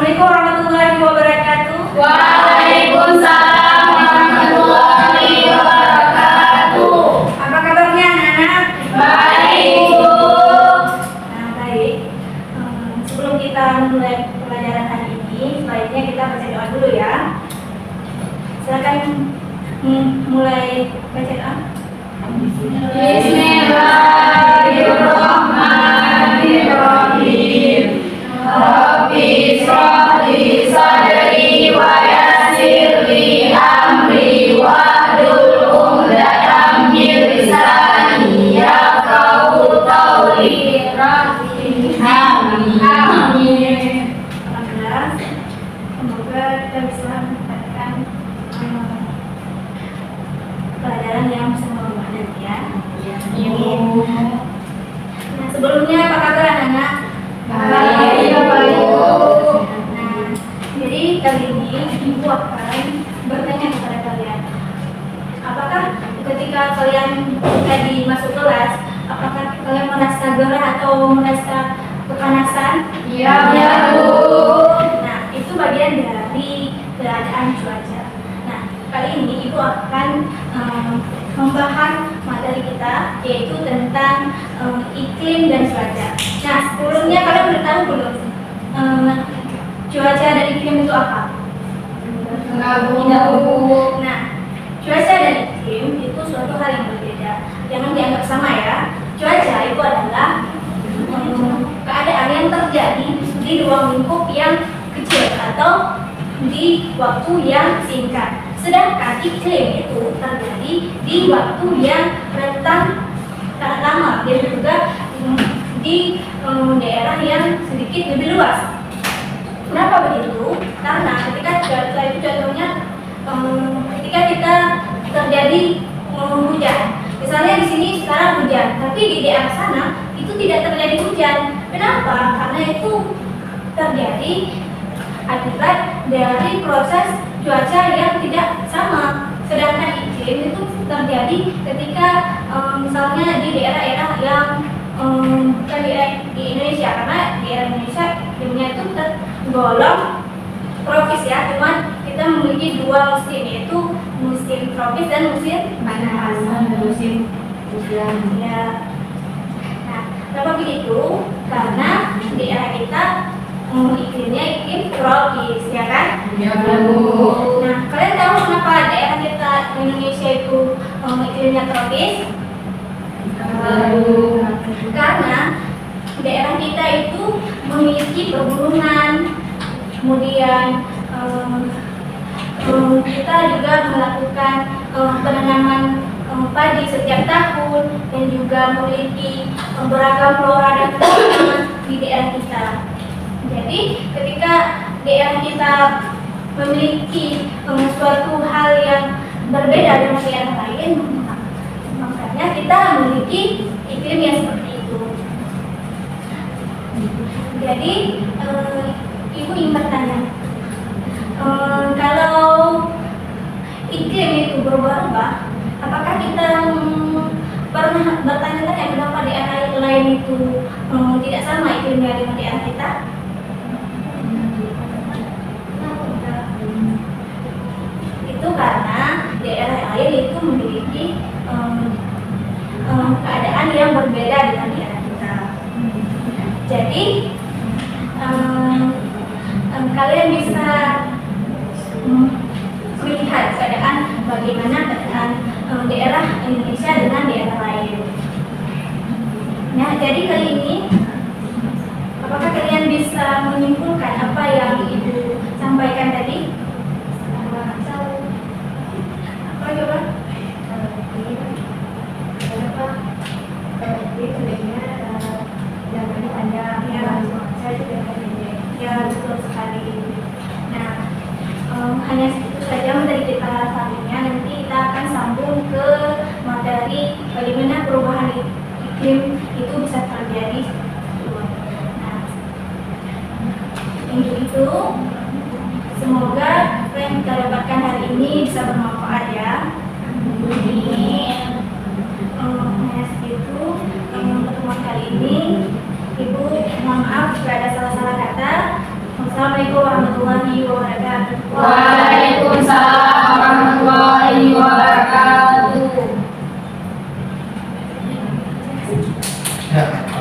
Assalamualaikum warahmatullahi wabarakatuh. Waalaikumsalam warahmatullahi wabarakatuh. Apa kabarnya anak-anak? Baik, Bu. Nah, baik. Sebelum kita mulai pelajaran hari ini, sebaiknya kita baca doa dulu ya. Silakan mulai baca doa. Bismillahirrahmanirrahim. Rabbi shrah li sadri wa yassir li amri wahlul 'uqdatam min lisani yafqahu qawli. Amin. Alhamdulillah. Semoga kita bisa mendapatkan pelajaran yang bisa bermanfaat ya. Nah, sebelumnya apa kabar anak-anak? Baik, Nah, jadi kali ini Ibu akan bertanya kepada kalian. Apakah ketika kalian tadi masuk kelas, apakah kalian merasa gerah atau merasa kepanasan? Iya, Bu. Nah, itu bagian dari keadaan cuaca. Nah, kali ini Ibu akan membahas materi kita, yaitu tentang iklim dan cuaca. Nah, sebelumnya kalian udah tahu belum cuaca dan iklim itu apa? Enggak, Bu. Nah, cuaca dan iklim itu suatu hal yang berbeda. Jangan dianggap sama ya. Cuaca itu adalah keadaan yang terjadi di ruang lingkup yang kecil atau di waktu yang singkat. Sedangkan iklim itu terjadi di waktu yang rentang sangat lama dan juga di daerah yang sedikit lebih luas. Kenapa begitu? Karena ketika cuaca itu contohnya ketika kita terjadi hujan. Misalnya di sini sekarang hujan, tapi di daerah sana itu tidak terjadi hujan. Kenapa? Karena itu terjadi akibat dari proses cuaca yang tidak sama. Sedangkan iklim itu terjadi ketika misalnya di daerah-daerah yang bukan di Indonesia, karena daerah Indonesia dunia itu tergolong tropis ya, cuman kita memiliki dua musim, yaitu musim tropis dan musim panas. Musim hujan. Ya. Nah, kenapa begitu? Karena daerah kita iklimnya iklim tropis, ya kan? Iya, Bu. Nah, kalian tahu kenapa daerah kita Indonesia itu iklimnya tropis? Karena daerah kita itu memiliki pegunungan, kemudian kita juga melakukan penanaman padi setiap tahun dan juga memiliki beragam flora dan fauna di daerah kita. Jadi ketika daerah kita memiliki suatu hal yang berbeda dengan daerah lain, makanya kita memiliki iklim yang seperti itu. Jadi Ibu ingin bertanya, kalau iklim itu berubah-ubah, apakah kita pernah bertanya-tanya kenapa daerah lain itu tidak sama iklimnya dengan daerah kita? Itu karena daerah lain itu memiliki keadaan yang berbeda dengan daerah kita. Jadi kalian bisa melihat keadaan bagaimana keadaan daerah Indonesia dengan daerah lain. Nah, jadi kali ini apakah kalian bisa menyimpulkan apa yang Ibu sampaikan tadi? Apa coba? Ya, betul sekali. Nah, hanya itu saja materi kita selanjutnya. Nanti kita akan sambung ke materi bagaimana perubahan iklim itu bisa terjadi. Nah, untuk itu semoga apa yang kita dapatkan hari ini bisa bermanfaat ya. Ini hanya segitu pertemuan kali ini. Ibu mohon maaf jika ada salah-salah kata. Assalamualaikum warahmatullahi wabarakatuh. Waalaikumsalam warahmatullahi wabarakatuh. Ya.